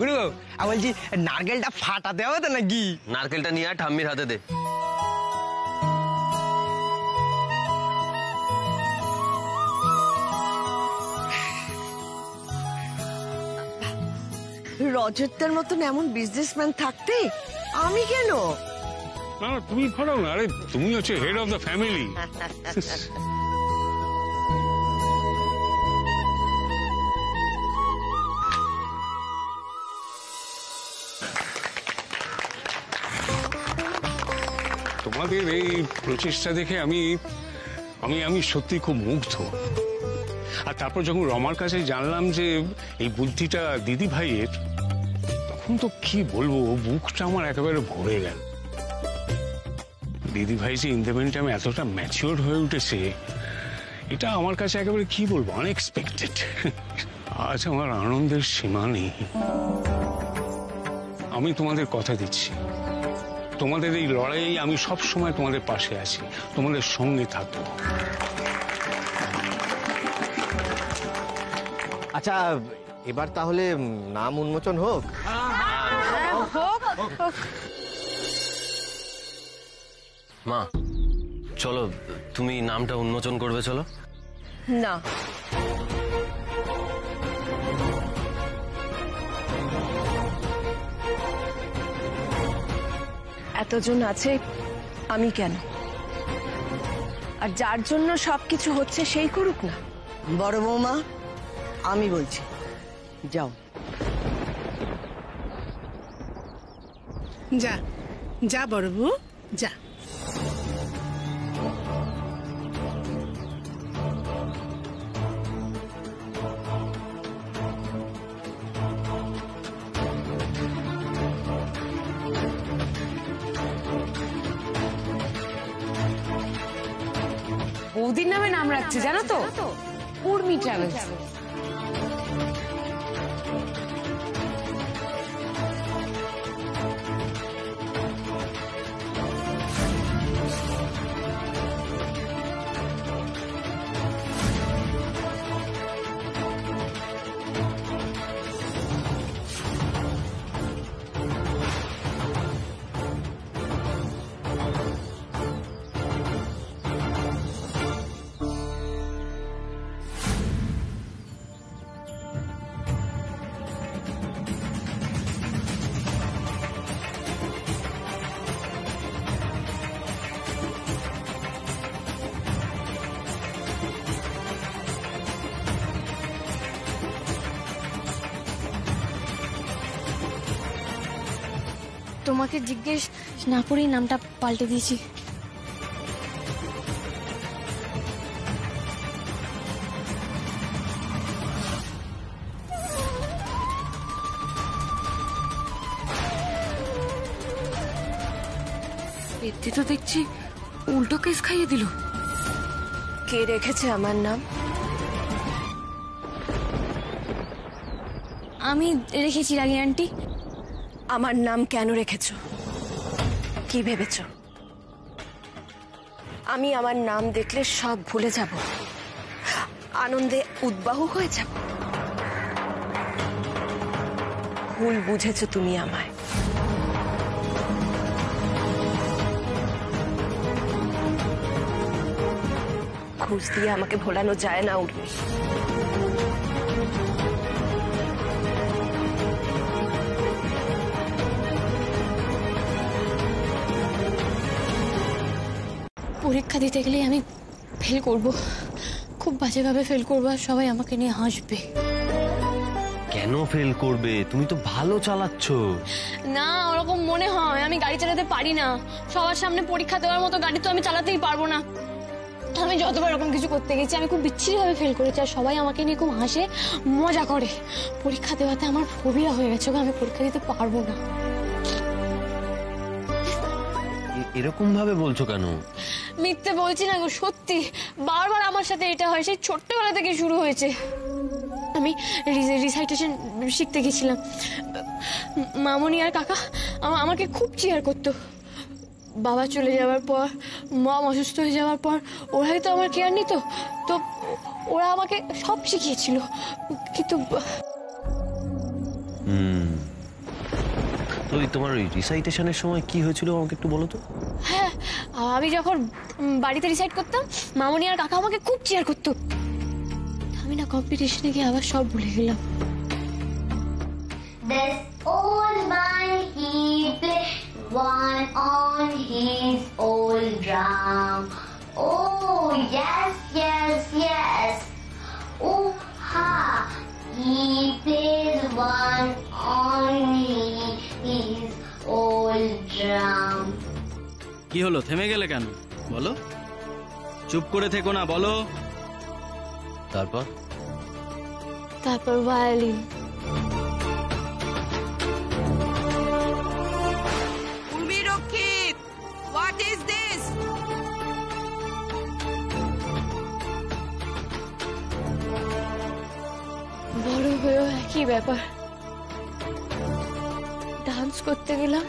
গুরু, আমি বলছি নারকেলটা ফাটাতে হবে তো নাকি? নারকেলটা নিয়ে আর ঠাম্মির হাতে দে। রজতদের মতন এমন বিজনেসম্যান থাকতে আমি কেন? না তুমি ফাটাও না, আরে তুমি হচ্ছে হেড অফ দ্য ফ্যামিলি। তোমাদের এই প্রচেষ্টা দেখে আমি আমি আমি সত্যি খুব মুগ্ধ। আর তারপর যখন রমার কাছে জানলাম যে এই বুদ্ধিটা দিদি ভাইয়ের, তখন তো কি বলবো, বুকটা আমার একেবারে ভরে গেল। দিদি ভাই যে ইন দ্য মিন টাইম এতটা ম্যাচিওর হয়ে উঠেছে, এটা আমার কাছে একেবারে কি বলবো, আনএক্সপেক্টেড। আজ আমার আনন্দের সীমা নেই। আমি তোমাদের কথা দিচ্ছি, তোমাদের এই লড়াই আমি সব সময় তোমাদের পাশে আছি, তোমাদের সঙ্গে থাকবো। আচ্ছা, এবার তাহলে নাম উন্মোচন হোক। মা চলো, তুমি নামটা উন্মোচন করবে, চলো। না, এতজন আছে, আমি কেন? আর যার জন্য সবকিছু হচ্ছে সেই করুক না। বড় বৌমা, আমি বলছি, যাও। যা যা বড় বউ, যা। বৌদির নামে নাম রাখছে জানো তো, উর্মি ট্রাভেলস। তোমাকে জিজ্ঞেস না করেই নামটা পাল্টে দিয়েছি। এতে তো দেখছি উল্টো কেস খাইয়ে দিল। কে রেখেছে আমার নাম? আমি রেখেছি রাগী আন্টি। আমার নাম কেন রেখেছ? কি ভেবেছ আমি আমার নাম দেখলে সব ভুলে যাব, আনন্দে উদ্বাহু হয়ে যাব? ভুল বুঝেছ তুমি আমায়। ঘুষ দিয়ে আমাকে ভোলানো যায় না উর্মি। পরীক্ষা দিতে গেলে আমি ফেল করব, খুব বাজেভাবে ফেল করবো, আর সবাই আমাকে নিয়ে হাসবে। কেন ফেল করবে? তুমি তো ভালো চালাচ্ছ। না, ওরকম মনে হয়। আমি গাড়ি চালাতে পারি না, সবার সামনে পরীক্ষা দেওয়ার মতো গাড়ি তো আমি চালাতেই পারবো না। আমি যতবার এরকম কিছু করতে গেছি আমি খুব বিচ্ছিরিভাবে ফেল করেছি, আর সবাই আমাকে নিয়ে খুব হাসে, মজা করে। পরীক্ষা দেওয়াতে আমার ফোবিয়া হয়ে গেছে, আমি পরীক্ষা দিতে পারবো না। এরকম ভাবে বলছো কেন? মিথ্যে বলছি না গো, সত্যি। বারবার আমার সাথে এটা হয়, সেই ছোট্টবেলা থেকে শুরু হয়েছে। আমি রিসাইটেশন শিখতে গেছিলাম, মামনি আর কাকা আমাকে খুব চিয়ার করতো। বাবা চলে যাওয়ার পর, মম অসুস্থ হয়ে যাওয়ার পর ওরাই তো আমার কেয়ার নিত, তো ওরা আমাকে সব শিখিয়েছিল। কিন্তু তো তোমার ওই রিসাইটেশনের সময় কি হয়েছিল আমাকে একটু বলো তো। হ্যাঁ, আমি যখন বাড়িতে রিসাইট করতাম, মামনি আর কাকা আমাকে খুব চিয়ার করতো। আমি না কম্পিটিশনে গিয়ে আবার সব ভুলে গেলাম। This old man, he played one on his old drum. Oh, yes, yes, yes. Oh, ha. He plays one on his old drum. কি হলো, থেমে গেলে কেন? বলো, চুপ করে থেকো না, বলো। তারপর ভায়োলিন। উর্মি রক্ষিত, হোয়াট ইজ দিস? বড় হয়েও একই ব্যাপার। ডান্স করতে গেলাম,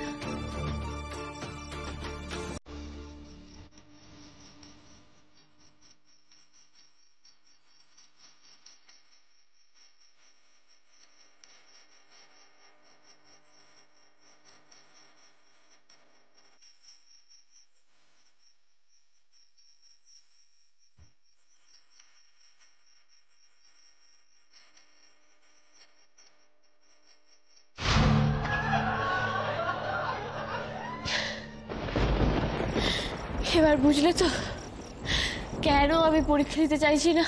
এবার বুঝলে তো কেন আমি পরীক্ষা দিতে চাইছি না।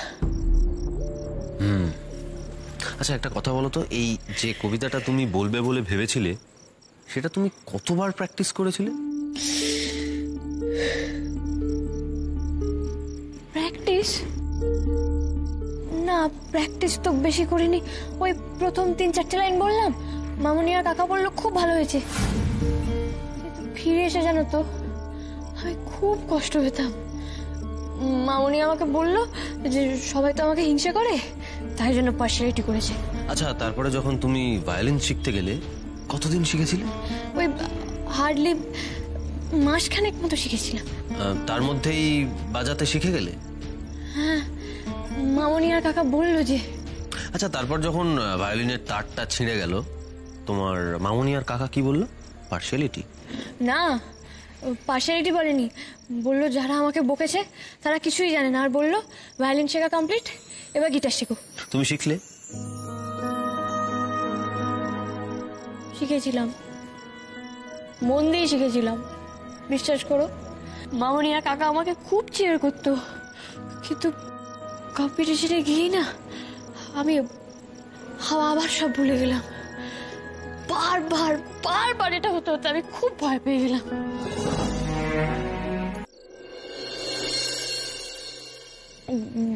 আচ্ছা একটা কথা বলো তো, এই যে কবিতাটা তুমি বলবে বলে ভেবেছিলে সেটা তুমি কতবার প্র্যাকটিস করেছিলে? প্র্যাকটিস না, প্র্যাকটিস তো বেশি করিনি। ওই প্রথম 3-4টে লাইন বললাম, মামুনি আর কাকা বললো খুব ভালো হয়েছে। কিন্তু ফিরে এসে জানো তো আমি খুব কষ্ট পেতাম। মামুনি আমাকে বললো যে সবাই তো আমাকে হিংসা করে, তাই জন্য পার্সিয়ালিটি করেছে। আচ্ছা তারপরে যখন তুমি ভায়োলিন শিখতে গেলে কতদিন শিখেছিলে? ওই হার্ডলি মাসখানেক মতো শিখেছিলাম। তার মধ্যেই বাজাতে শিখে গেলে? হ্যাঁ, মামুনি আর কাকা বললো যে। আচ্ছা তারপর যখন ভায়োলিনের তারটা ছিঁড়ে গেল, তোমার মামুনি আর কাকা কি বললো? পার্সিয়ালিটি? না, পার্সিয়ালিটি বলেনি, বললো যারা আমাকে বকেছে তারা কিছুই জানে না, আর বললো ভায়োলিন শেখা কমপ্লিট, এবার গিটার শেখো। তুমি শিখলে? শিখেছিলাম, মন দিয়ে শিখেছিলাম, বিশ্বাস করো। মামুনি আর কাকা আমাকে খুব চিয়ার করতো, কিন্তু কম্পিটিশনে গিয়েই না আমি আবার সব ভুলে গেলাম। বারবার এটা হতে হতে আমি খুব ভয় পেয়ে গেলাম।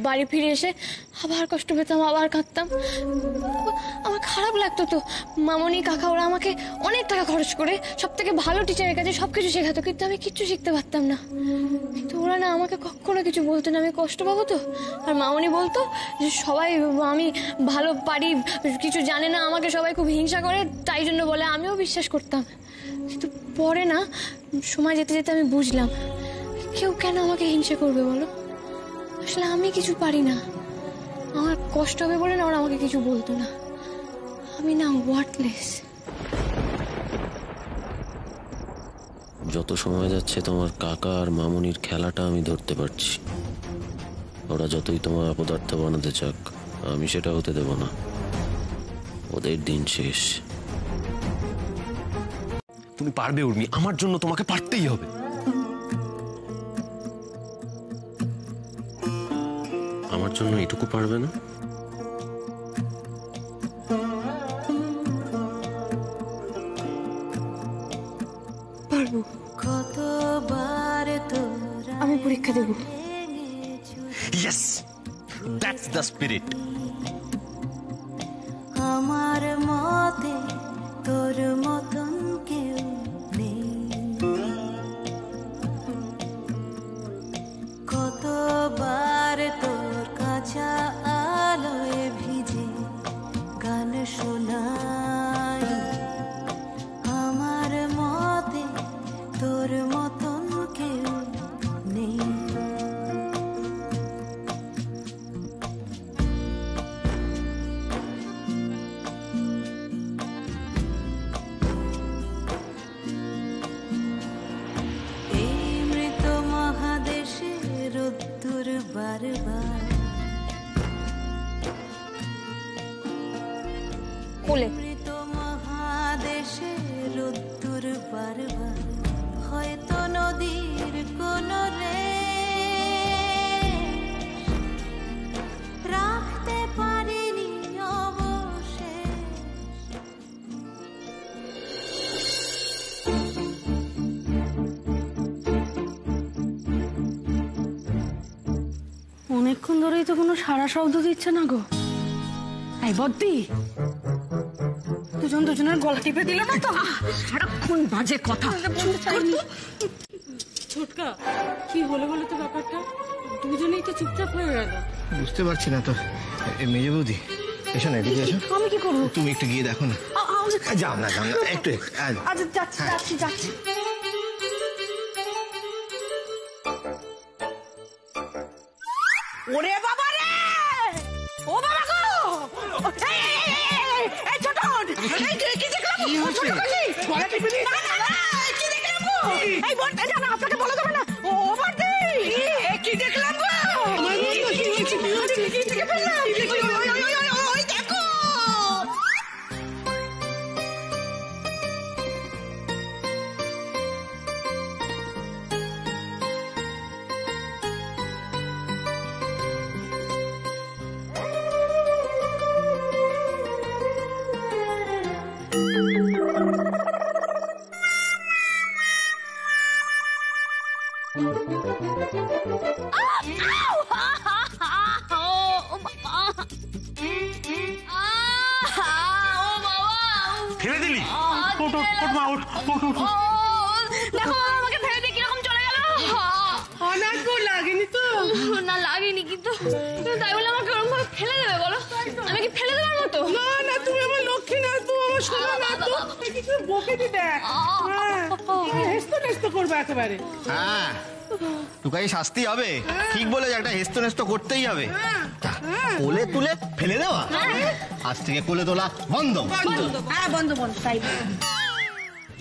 বাড়ি ফিরে এসে আবার কষ্ট পেতাম, আবার কাঁদতাম। আমার খারাপ লাগতো তো। মামনি কাকা ওরা আমাকে অনেক টাকা খরচ করে সব থেকে ভালো টিচারের কাছে সবকিছু শেখাতো, কিন্তু আমি কিচ্ছু শিখতে পারতাম না। কিন্তু ওরা না আমাকে কখনো কিছু বলতো না, আমি কষ্ট পাবো তো। আর মামনি বলতো যে সবাই আমি ভালো পারি, কিছু জানে না, আমাকে সবাই খুব হিংসা করে, তাই জন্য বলে। আমিও বিশ্বাস করতাম, কিন্তু পরে না সময় যেতে যেতে আমি বুঝলাম কেউ কেন আমাকে হিংসা করবে বলো। আসলে আমি কিছু পারি না, আমার কষ্ট হবে বলে না ওরা আমাকে কিছু বলতো না। আমি না ওয়ার্থলেস। যত সময় যাচ্ছে তোমার কাকা আর মামুনির খেলাটা আমি ধরতে পারছি। ওরা যতই তোমার অপদার্থ বানাতে চাক, আমি সেটা হতে দেব না। ওদের দিন শেষ। তুমি পারবে উর্মি, আমার জন্য তোমাকে পারতেই হবে। আমার জন্য এটুকু পারবে না? পারবো। আমি পরীক্ষা দেব। Yes, that's the spirit. আমার মতে তোর মতন কেউ নেই, কতবার তোর কাঁচা আলোয় ভিজে গান শোনাই। আমার মতে তোর মতন কেউ নেই। বারবার কোলে মহাদেশে রোদ্দুর বারবার, হয়তো নদীর কোন রে রাখতে পারিনি অবশেষ। অনেকক্ষণ ধরেই তো কোনো সারা শব্দ দিচ্ছে না গো। এই বদ্দি, দুজনের গলা টিপে দিল না তো? সারাক্ষণ বাজে কথা। ছোটকা, কি হলো বলো তো ব্যাপারটা? দুজনেই তো চুপচাপ হয়ে গেল। বুঝতে পারছি না তো। মেজে বৌদি, এসো না, এদিকে এসো। আমি কি করবো? তুমি একটু গিয়ে দেখো না। যাও না, একটু। আচ্ছা যাচ্ছি। ওরে বাবা রে, ও বাবা গো, এই ছোটন, এই কি দেখলাম? ছোট কাশি গলা টিপে দি। না কি দেখলাম গো? এই বোন, এটা না আপনাকে বলা যাবে না। ও বাবা কি দেখলাম গো? আমার বন্ধু কি হয়েছে? কি দেখে ফেললাম? ওই দেখো। ফেলে দিলি? দেখো আমাকে ফেলে দিয়ে কিরকম চলে গেল। অনেক লাগেনি তো? না লাগেনি, কিন্তু তাই বলে আমাকে ওরকম ভাবে ফেলে দেবে বলো? আমি কি ফেলে দেওয়ার মতো? না না, তুমি আমার লক্ষ্মী না, তুমি আমার সোনা না, তো কিছু বকে দিতে হেস্ত নেস্ত করবে একেবারে। হ্যাঁ, টুকাই শাস্তি হবে। ঠিক বলে, একটা হেস্ত নেস্ত করতেই হবে। কোলে তুলে ফেলে দেওয়া, আজ থেকে কোলে তোলা বন্ধ। হ্যাঁ বন্ধ বন্ধ, তাই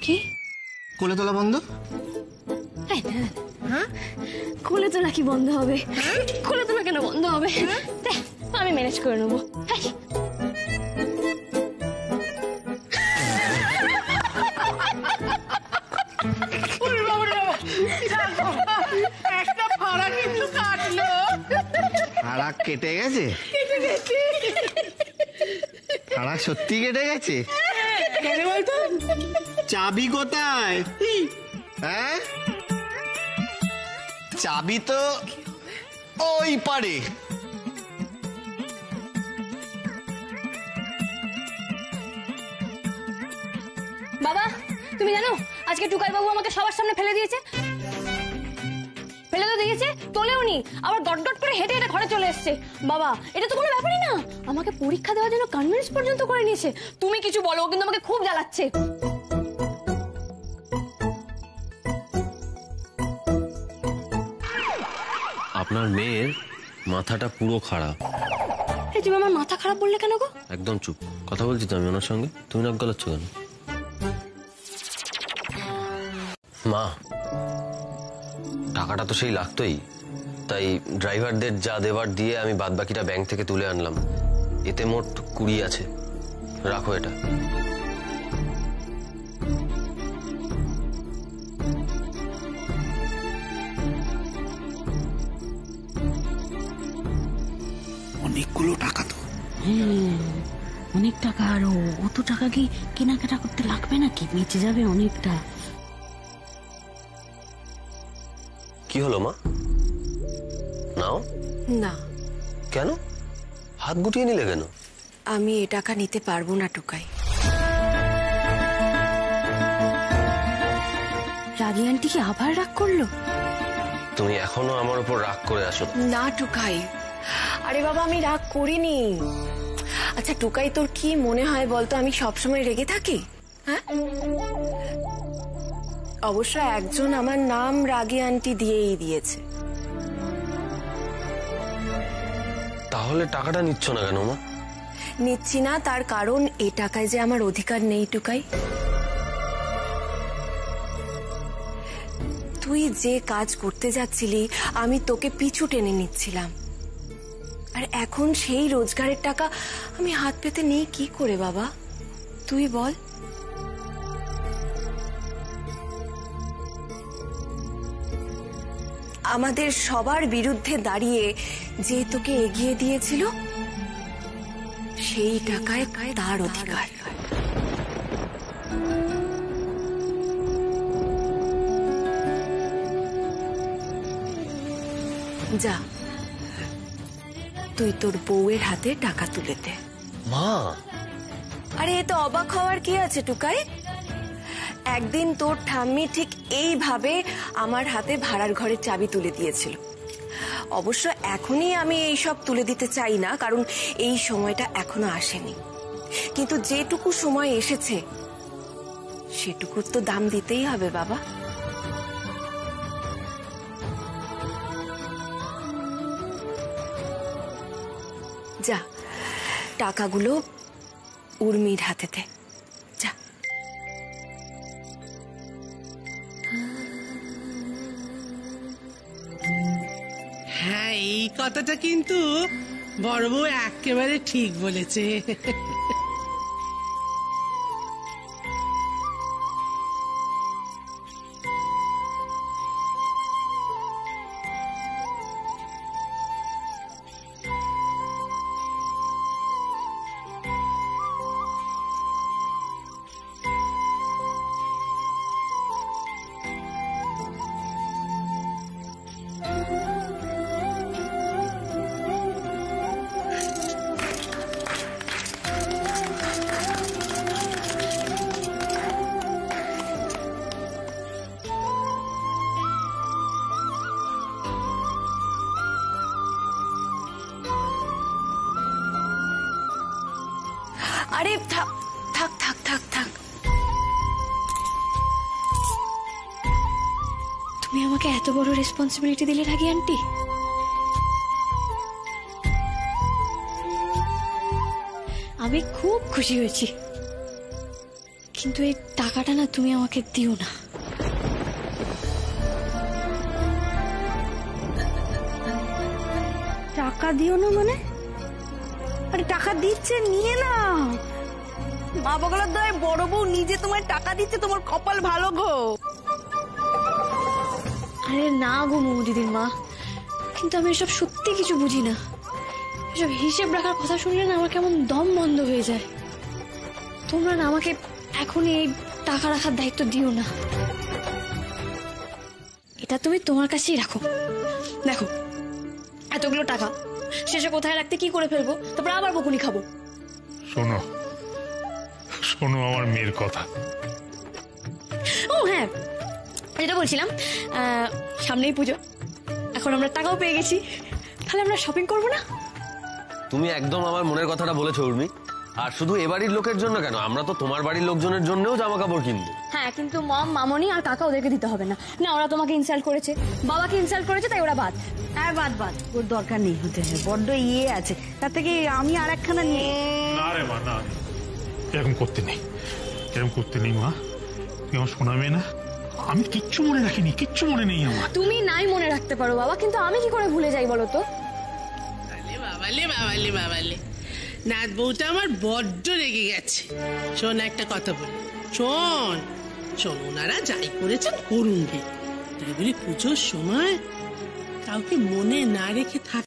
কি কোলে তোলা বন্ধ? খুলে তোলা কি বন্ধ হবে? খুলে তোলা কেন বন্ধ হবে? আমি ম্যানেজ করে নেবো। একটা ফাড়া কিন্তু কাটলো। ফাড়া কেটে গেছে? ফাড়া সত্যি কেটে গেছে? বলতো চাবি কোথায়? হ্যাঁ, চাবি তো ওই পারে। বাবা, তুমি জানো আজকে টুকাই বাবু আমাকে সবার সামনে ফেলে দিয়েছে। ফেলে তো দিয়েছে, তোলেও নি, আবার ডট ডট করে হেঁটে হেঁটে ঘরে চলে এসেছে। বাবা, এটা তো কোনো ব্যাপারই না। আমাকে পরীক্ষা দেওয়ার জন্য কনভিন্স পর্যন্ত করে নিয়েছে। তুমি কিছু বলো, কিন্তু আমাকে খুব জ্বালাচ্ছে। আপনার মেয়ের মাথাটা পুরো খারাপ। তুমি আমার মাথা খারাপ বললে কেন গো? একদম চুপ, কথা বলছি তো আমি ওনার সঙ্গে, তুমি নাক গলাচ্ছ কেন? মা, টাকাটা তো সেই লাগতোই, তাই ড্রাইভারদের যা দেবার দিয়ে আমি বাদ বাকিটা ব্যাংক থেকে তুলে আনলাম। এতে মোট 20 আছে, রাখো এটা। অনেকগুলো টাকা তো। অনেক টাকা, আর অত টাকা কি কেনাকাটা করতে লাগবে নাকি? বেঁচে যাবে অনেকটা। কি হলো মা, নাও। না। কেন হাত গুটিয়ে নিলে কেন? আমি এ টাকা নিতে পারবো না টুকাই। রাগী আন্টি কি আবার রাগ করলো? তুমি এখনো আমার উপর রাগ করে আসো? না টুকাই, আরে বাবা আমি রাগ করিনি। আচ্ছা টুকাই, তোর কি মনে হয় বলতো আমি সবসময় রেগে থাকি? হ্যাঁ, অবশ্য একজন আমার নাম রাগী আন্টি দিয়েই দিয়েছে। তাহলে টাকাটা নিচ্ছ না কেন মা? নিচ্ছি না তার কারণ এ টাকায় যে আমার অধিকার নেই টুকাই। তুই যে কাজ করতে যাচ্ছিলি আমি তোকে পিছু টেনে নিচ্ছিলাম, আর এখন সেই রোজগারের টাকা আমি হাত পেতে নেই কি করে বাবা, তুই বল। আমাদের সবার বিরুদ্ধে দাঁড়িয়ে যে তোকে এগিয়ে দিয়েছিল সেই টাকায় তার অধিকার। যা, তুই তোর বউয়ের হাতে টাকা তুলে দে। মা, আরে এ তো অবাক হওয়ার কি আছে টুকাই? একদিন তোর ঠাম্মি ঠিক এইভাবে আমার হাতে ভাড়ার ঘরের চাবি তুলে দিয়েছিল। অবশ্য এখনই আমি এইসব তুলে দিতে চাই না, কারণ এই সময়টা এখনো আসেনি, কিন্তু যেটুকু সময় এসেছে সেটুকুর তো দাম দিতেই হবে বাবা। যা, টাকাগুলো উর্মির হাতে দে, যা। হ্যাঁ, এই কথাটা কিন্তু বড় বউ একেবারে ঠিক বলেছে। আমাকে এত বড় রেসপন্সিবিলিটি দিলে রাগি আন্টি? আমি খুব খুশি হয়েছি, কিন্তু এই টাকাটা না তুমি আমাকে দিও না। টাকা দিও না মানে? আরে টাকা দিচ্ছে, নিয়ে নাও। মা বগলার দয় বড় বউ নিজে তোমায় টাকা দিচ্ছে, তোমার কপাল ভালো গো। আরে না গো দিদির মা, কিন্তু আমি এসব সত্যি কিছু বুঝি না। এসব হিসেব রাখার কথা শুনলে না আমার কেমন দম বন্ধ হয়ে যায়। তোমরা না আমাকে এখন এই টাকা রাখার দায়িত্ব দিও না, এটা তুমি তোমার কাছেই রাখো। দেখো এতগুলো টাকা শেষে কোথায় রাখতে কি করে ফেলবো, তারপর আবার বকুনি খাবো। শোনো শোনো আমার মেয়ের কথা। ও হ্যাঁ, যেটা বলছিলাম, সামনেই পুজো, এখন আমরা টাকাও পেয়ে গেছি, তাহলে আমরা শপিং করবো না? তুমি একদম আমার মনের কথাটা বলেছো উর্মি। আর শুধু এ বাড়ির লোকের জন্য কেন, আমরা তো তোমার বাড়ির লোকজনের জন্যও জামা কাপড় কিনবো। হ্যাঁ, কিন্তু মম, মামনি আর কাকা ওদেরকে দিতে হবে না। না, ওরা তোমাকে ইনসাল্ট করেছে, বাবাকে ইনসাল্ট করেছে, তাই ওরা বাদ। হ্যাঁ বাদ বাদ, ওর দরকার নেই হতে, বড্ড ইয়ে আছে। তার থেকে আমি আর একখানা নিয়ে। না রে মা, না, এরকম করতে নেই, এরকম করতে নেই মা। তুই আমার শোনা মেয়ে না, আমি কিচ্ছু মনে রাখিনি, কিচ্ছু মনে নেই আমার। তুমি নাই মনে রাখতে পারো বাবা, কিন্তু আমি কি করে ভুলে যাই বলো তো? বাবালে বাবালে বাবালে, নাত বউটা আমার বড্ড রেগে গেছে। শোন একটা কথা বলি, শোন শোন, ওনারা যাই করেছেন করুন গে, তাই বলে পুজোর সময় কাউকে মনে না রেখে থাক।